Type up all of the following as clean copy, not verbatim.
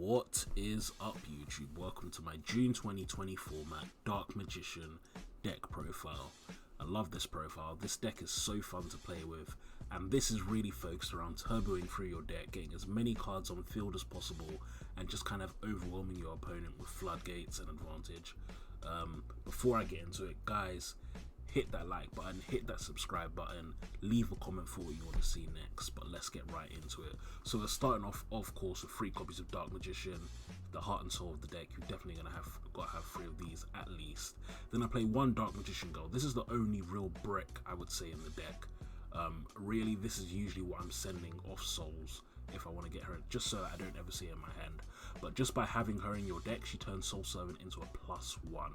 What is up, YouTube? Welcome to my June 2020 format Dark Magician deck profile. I love this profile. This deck is so fun to play with, and this is really focused around turboing through your deck, getting as many cards on field as possible, and just kind of overwhelming your opponent with floodgates and advantage. Before I get into it, guys, hit that like button, hit that subscribe button, leave a comment for what you want to see next, but let's get right into it. So we're starting off, of course, with 3 copies of Dark Magician, the heart and soul of the deck. You're definitely gotta have 3 of these at least. Then I play 1 Dark Magician Girl. This is the only real brick, I would say, in the deck. Really, this is usually what I'm sending off souls if I want to get her, just so that I don't ever see her in my hand. But just by having her in your deck, she turns Soul Servant into a +1,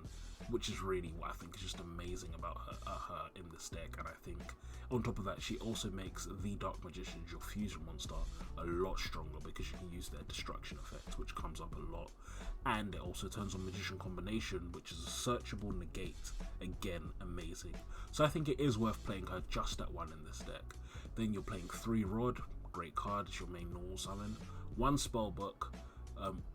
which is really what I think is just amazing about her in this deck. And I think on top of that, she also makes the Dark Magicians, your fusion monster, a lot stronger because you can use their destruction effect, which comes up a lot. And it also turns on Magician Combination, which is a searchable negate. Again, amazing. So I think it is worth playing her just at 1 in this deck. Then you're playing 3 Rod, great card, it's your main normal summon, 1 Spellbook,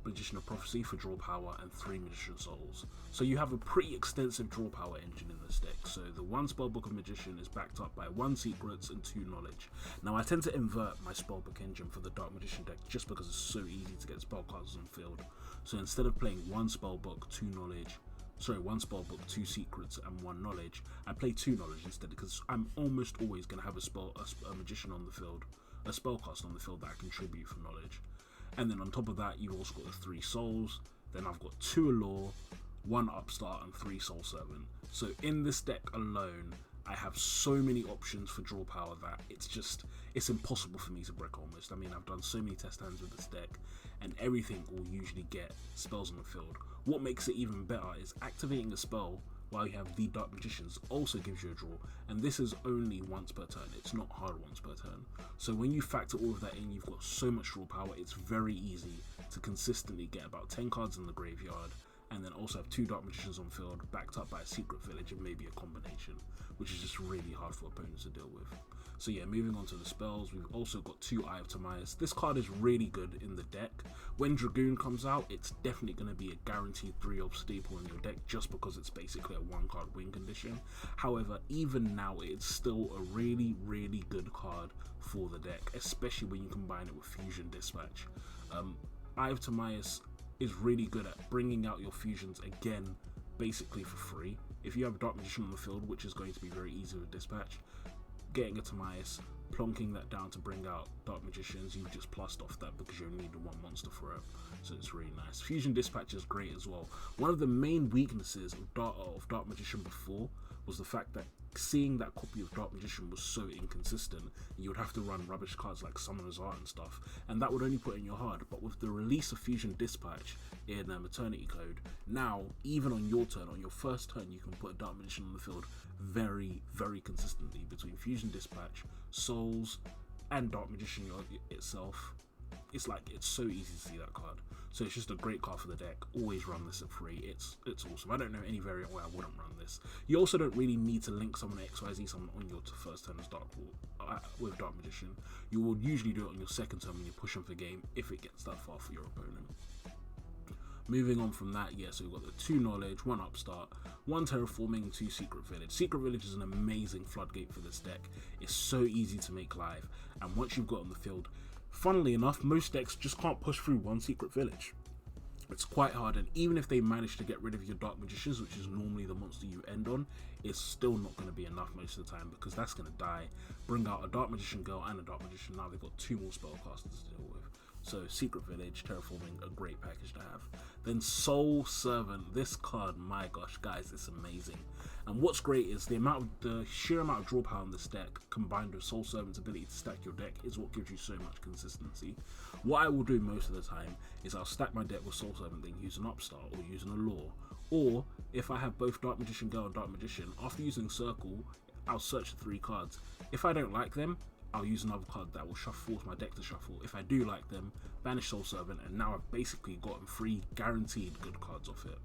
Magician of Prophecy for draw power, and 3 Magician Souls. So you have a pretty extensive draw power engine in this deck. So the 1 Spellbook of Magician is backed up by 1 Secrets and 2 Knowledge. Now I tend to invert my Spellbook engine for the Dark Magician deck just because it's so easy to get spell cards on field. So instead of playing 1 Spellbook, 2 Knowledge, 1 Spellbook, 2 Secrets, and 1 Knowledge, I play 2 Knowledge instead, because I'm almost always going to have a Magician on the field, a spellcast on the field that I contribute for Knowledge. And then on top of that, you've also got the 3 Souls. Then I've got 2 Allure, 1 Upstart, and 3 Soul Servant. So in this deck alone, I have so many options for draw power that it's impossible for me to break almost. I mean, I've done so many test hands with this deck, and everything will usually get spells on the field. What makes it even better is activating a spell while you have the Dark Magicians also gives you a draw, and this is only once per turn. It's not hard once per turn. So when you factor all of that in, you've got so much draw power. It's very easy to consistently get about 10 cards in the graveyard, and then also have 2 Dark Magicians on field, backed up by a Secret Village and maybe a combination, which is just really hard for opponents to deal with. So yeah, moving on to the spells, we've also got 2 Eye of Timaeus. This card is really good in the deck. When Dragoon comes out, it's definitely going to be a guaranteed 3-op staple in your deck just because it's basically a 1-card win condition. However, even now, it's still a really, really good card for the deck, especially when you combine it with Fusion Dispatch. Eye of Timaeus is really good at bringing out your fusions again, basically for free. If you have a Dark Magician on the field, which is going to be very easy with Dispatch, getting a Timaeus, plonking that down to bring out Dark Magicians, you've just plussed off that because you only need 1 monster for it. So it's really nice. Fusion Dispatch is great as well. One of the main weaknesses of Dark Magician before was the fact that seeing that copy of Dark Magician was so inconsistent, you would have to run rubbish cards like Summoner's Art and stuff, and that would only put in your hard. But with the release of Fusion Dispatch in Eternity Code, now even on your turn, on your first turn, you can put a Dark Magician on the field very, very consistently between Fusion Dispatch, Souls, and Dark Magician itself. It's so easy to see that card. So it's just a great card for the deck. Always run this at 3. It's awesome. I don't know any variant where I wouldn't run this. You also don't really need to link someone XYZ someone on your first turn as with Dark Magician. You will usually do it on your second turn when you're pushing for game if it gets that far for your opponent. Moving on from that, yeah, so we've got the 2 Knowledge, 1 Upstart, 1 Terraforming, 2 Secret Village. Secret Village is an amazing floodgate for this deck. It's so easy to make live, and once you've got it on the field, funnily enough, most decks just can't push through 1 Secret Village. It's quite hard, and even if they manage to get rid of your Dark Magicians, which is normally the monster you end on, it's still not going to be enough most of the time because that's going to die. Bring out a Dark Magician Girl and a Dark Magician, now they've got 2 more spellcasters to deal with. So Secret Village, Terraforming, a great package to have. Then Soul Servant, this card, my gosh, guys, it's amazing. And what's great is the sheer amount of draw power in this deck combined with Soul Servant's ability to stack your deck is what gives you so much consistency. What I will do most of the time is I'll stack my deck with Soul Servant, then use an Upstart or use an Allure. Or if I have both Dark Magician Girl and Dark Magician, after using Circle, I'll search the 3 cards. If I don't like them, I'll use another card that will force my deck to shuffle. If I do like them, banish Soul Servant, and now I've basically gotten 3 guaranteed good cards off it.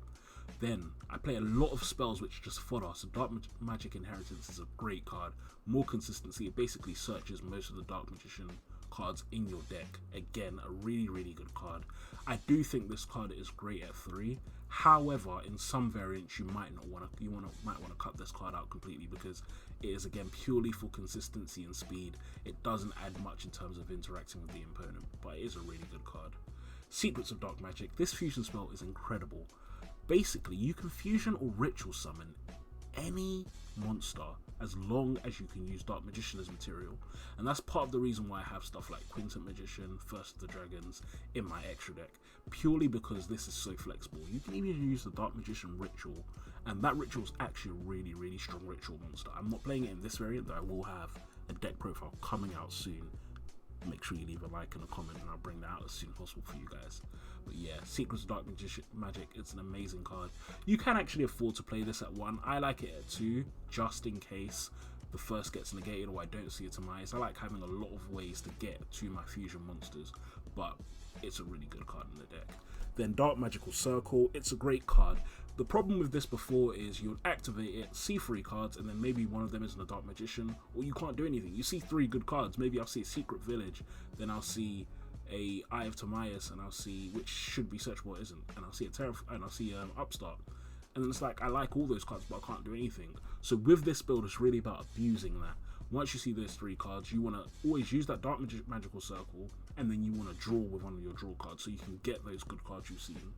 Then I play a lot of spells which just fodder. So Dark Magic Inheritance is a great card. More consistency. It basically searches most of the Dark Magician cards in your deck. Again, a really good card. I do think this card is great at 3. However, in some variants, you might want to cut this card out completely, because it is again purely for consistency and speed. It doesn't add much in terms of interacting with the opponent, but it is a really good card. Secrets of Dark Magic. This fusion spell is incredible. Basically, you can fusion or ritual summon any monster as long as you can use Dark Magician as material, and that's part of the reason why I have stuff like Quintet Magician, First of the Dragons in my extra deck, purely because this is so flexible. You can even use the Dark Magician ritual, and that ritual is actually a really strong ritual monster. I'm not playing it in this variant, though I will have a deck profile coming out soon. Make sure you leave a like and a comment, and I'll bring that out as soon as possible for you guys. But yeah, Secrets of Dark Magic, it's an amazing card. You can actually afford to play this at 1. I like it at 2, just in case the first gets negated or I don't see it to my eyes. I like having a lot of ways to get to my fusion monsters, but it's a really good card in the deck. Then Dark Magical Circle, it's a great card. The problem with this before is you'll activate it, see 3 cards, and then maybe one of them isn't a Dark Magician, or you can't do anything. You see 3 good cards, maybe I'll see a Secret Village, then I'll see a Eye of Timaeus, and I'll see, which should be searchable, but isn't, and I'll see and I'll see Upstart. And then it's like, I like all those cards, but I can't do anything. So with this build, it's really about abusing that. Once you see those 3 cards, you want to always use that Dark Magical Circle, and then you want to draw with one of your draw cards, so you can get those good cards you've seen.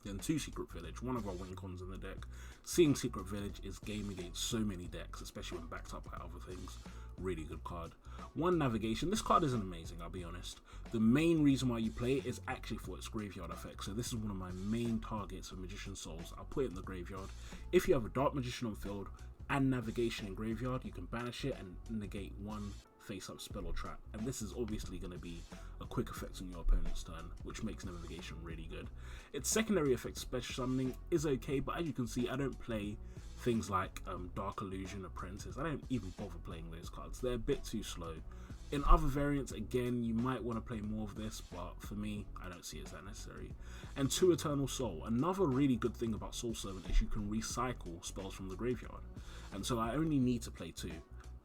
Then 2 Secret Village, one of our win cons in the deck. Seeing Secret Village is game against so many decks, especially when backed up by other things. Really good card. 1 Navigation, this card isn't amazing, I'll be honest. The main reason why you play it is actually for its graveyard effect, so this is one of my main targets for Magician Souls. I'll put it in the graveyard. If you have a Dark Magician on field and Navigation in graveyard, you can banish it and negate 1 face-up spell or trap, and this is obviously going to be a quick effect on your opponent's turn, which makes Navigation really good. Its secondary effect, Special Summoning, is okay, but as you can see, I don't play things like Dark Illusion, Apprentice. I don't even bother playing those cards. They're a bit too slow. In other variants, again, you might want to play more of this, but for me, I don't see it as that necessary. And 2 Eternal Soul. Another really good thing about Soul Servant is you can recycle spells from the graveyard, and so I only need to play 2.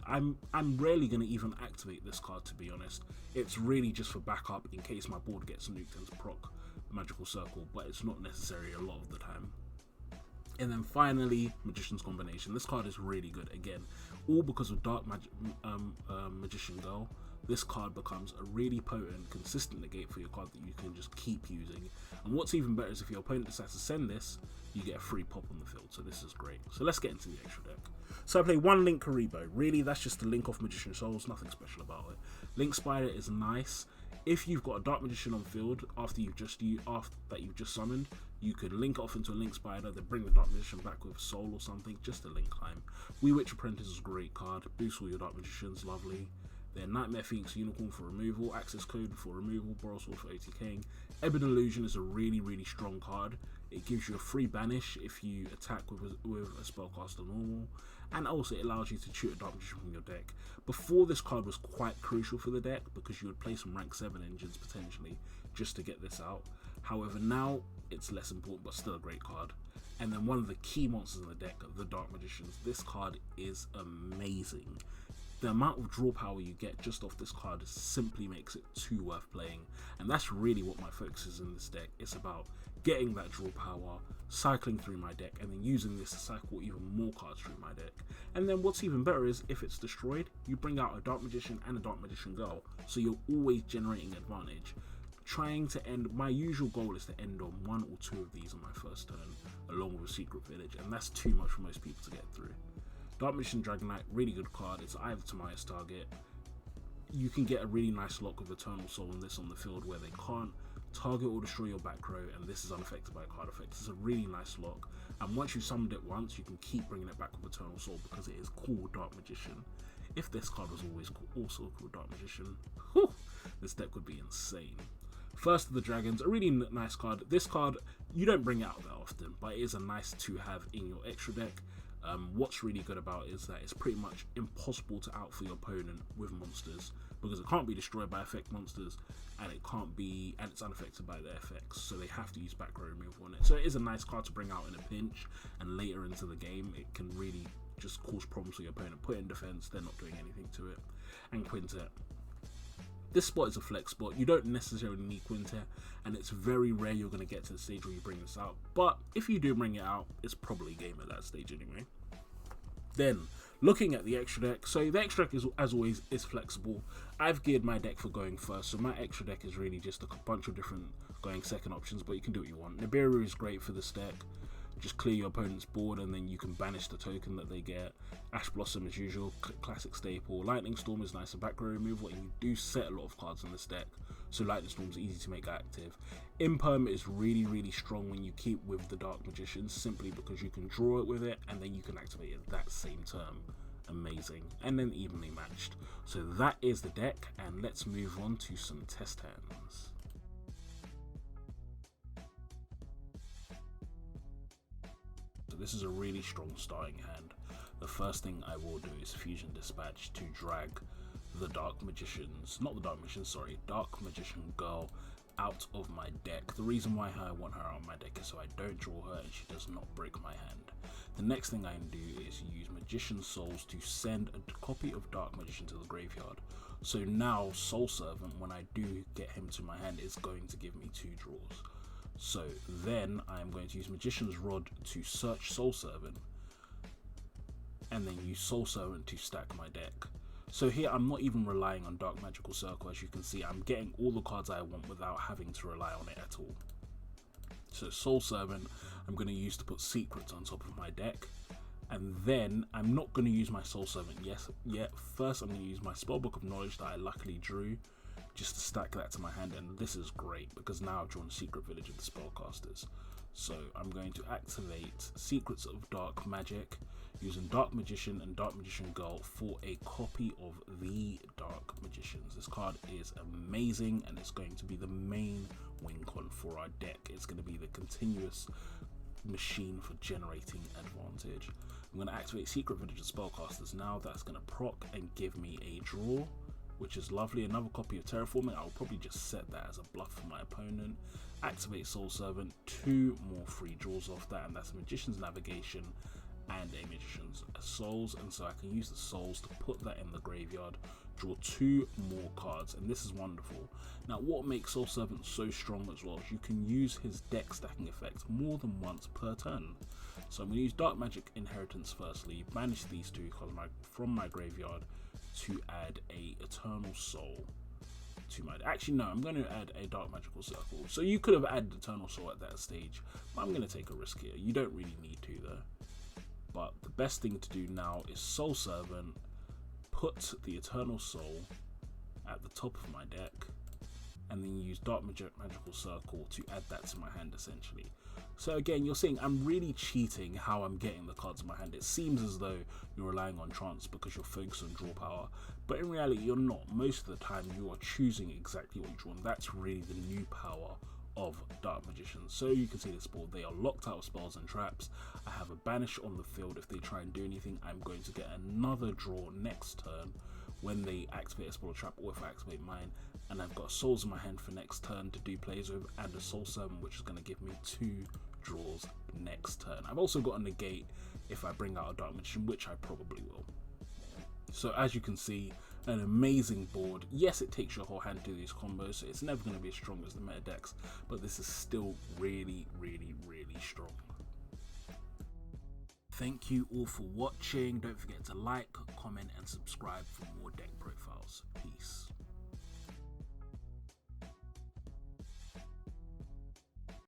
I'm rarely going to even activate this card, to be honest. It's really just for backup in case my board gets nuked and to proc Magical Circle, but it's not necessary a lot of the time. And then finally, Magician's Combination. This card is really good, again, all because of Dark Magician Girl. This card becomes a really potent, consistent negate for your card that you can just keep using. And what's even better is if your opponent decides to send this, you get a free pop on the field, so this is great. So let's get into the extra deck. So I play 1 Link Karibo. Really, that's just a link off Magician Souls, nothing special about it. Link Spider is nice. If you've got a Dark Magician on field after you've just summoned, you could link off into a Link Spider, then bring the Dark Magician back with Soul or something, just a link climb. Witch Apprentice is a great card, boosts all your Dark Magicians, lovely. Then Nightmare Phoenix Unicorn for removal, Access Code for removal, Boral Sword for OTKing. Ebon Illusion is a really strong card. It gives you a free banish if you attack with a spellcaster normal, and also it allows you to shoot a Dark Magician from your deck. Before, this card was quite crucial for the deck because you would play some rank 7 engines potentially just to get this out. However, now it's less important, but still a great card. And then one of the key monsters in the deck, the Dark Magicians. This card is amazing. The amount of draw power you get just off this card simply makes it too worth playing, and that's really what my focus is in this deck. It's about getting that draw power, cycling through my deck, and then using this to cycle even more cards through my deck. And then what's even better is if it's destroyed, you bring out a Dark Magician and a Dark Magician Girl, so you're always generating advantage. Trying to end, my usual goal is to end on 1 or 2 of these on my first turn, along with a Secret Village, and that's too much for most people to get through. Dark Magician Dragon Knight, really good card. It's either Timaeus target. You can get a really nice lock of Eternal Soul on this on the field where they can't target or destroy your back row, and this is unaffected by card effects. It's a really nice lock, and once you've summoned it once, you can keep bringing it back with Eternal Soul because it is called Dark Magician. If this card was also called Dark Magician, whew, this deck would be insane. First of the Dragons, a really nice card. This card, you don't bring it out that often, but it is a nice to have in your extra deck. What's really good about it is that it's pretty much impossible to out for your opponent with monsters because it can't be destroyed by effect monsters, and it's unaffected by their effects, so they have to use back row removal on it. So it is a nice card to bring out in a pinch, and later into the game it can really just cause problems for your opponent. Put it in defense, they're not doing anything to it. And Quintet. This spot is a flex spot. You don't necessarily need Quintet, and it's very rare you're going to get to the stage where you bring this out. But if you do bring it out, it's probably game at that stage anyway. Then, looking at the extra deck, so the extra deck is, as always, is flexible. I've geared my deck for going first, so my extra deck is really just a bunch of different going second options, but you can do what you want. Nibiru is great for this deck. Just clear your opponent's board and then you can banish the token that they get. Ash Blossom as usual, classic staple. Lightning Storm is nice and back row removal, and you do set a lot of cards in this deck, so Lightning Storm is easy to make active. Imperm is really strong when you keep with the Dark Magician, simply because you can draw it with it and then you can activate it that same turn. Amazing. And then evenly matched. So that is the deck, and let's move on to some test hands. This is a really strong starting hand. The first thing I will do is Fusion Dispatch to drag the Dark Magician girl out of my deck. The reason why I want her out of my deck is so I don't draw her and she does not break my hand. The next thing I can do is use Magician Souls to send a copy of Dark Magician to the graveyard. So now Soul Servant, when I do get him to my hand, is going to give me 2 draws. So then I am going to use Magician's Rod to search Soul Servant, and then use Soul Servant to stack my deck. So here I'm not even relying on Dark Magical Circle. As you can see, I'm getting all the cards I want without having to rely on it at all. So Soul Servant I'm going to use to put secrets on top of my deck, and then I'm not going to use my Soul Servant yet. First I'm going to use my Spellbook of Knowledge that I luckily drew, just to stack that to my hand, and this is great because now I've drawn Secret Village of the Spellcasters. So I'm going to activate Secrets of Dark Magic using Dark Magician and Dark Magician Girl for a copy of the Dark Magicians. This card is amazing and it's going to be the main win con for our deck. It's going to be the continuous machine for generating advantage. I'm going to activate Secret Village of Spellcasters now. That's going to proc and give me a draw, which is lovely. Another copy of Terraforming. I'll probably just set that as a bluff for my opponent. Activate Soul Servant, 2 more free draws off that, and that's a Magician's Navigation and a Magician's Souls, and so I can use the Souls to put that in the graveyard, draw 2 more cards, and this is wonderful. Now what makes Soul Servant so strong as well is you can use his deck stacking effect more than once per turn. So I'm going to use Dark Magic Inheritance firstly, banish these 2 cards from my graveyard to add a Eternal Soul to my... Actually no, I'm going to add a Dark Magical Circle. So you could have added Eternal Soul at that stage, but I'm going to take a risk here. You don't really need to though. But the best thing to do now is Soul Servant, put the Eternal Soul at the top of my deck, and then use Dark Magical Circle to add that to my hand essentially. So again, you're seeing I'm really cheating how I'm getting the cards in my hand. It seems as though you're relying on trance because you're focused on draw power, but in reality you're not. Most of the time you are choosing exactly what you draw, and that's really the new power of Dark Magicians. So you can see this board, they are locked out of spells and traps. I have a banish on the field. If they try and do anything, I'm going to get another draw next turn when they activate a spell or trap, or if I activate mine, and I've got souls in my hand for next turn to do plays with, and a Soul Servant which is going to give me 2 draws next turn. I've also got a negate if I bring out a Dark Magician, which I probably will. So as you can see, an amazing board. Yes, it takes your whole hand to do these combos, so it's never going to be as strong as the meta decks, but this is still really strong. Thank you all for watching. Don't forget to like, comment and subscribe for more deck profiles. Peace.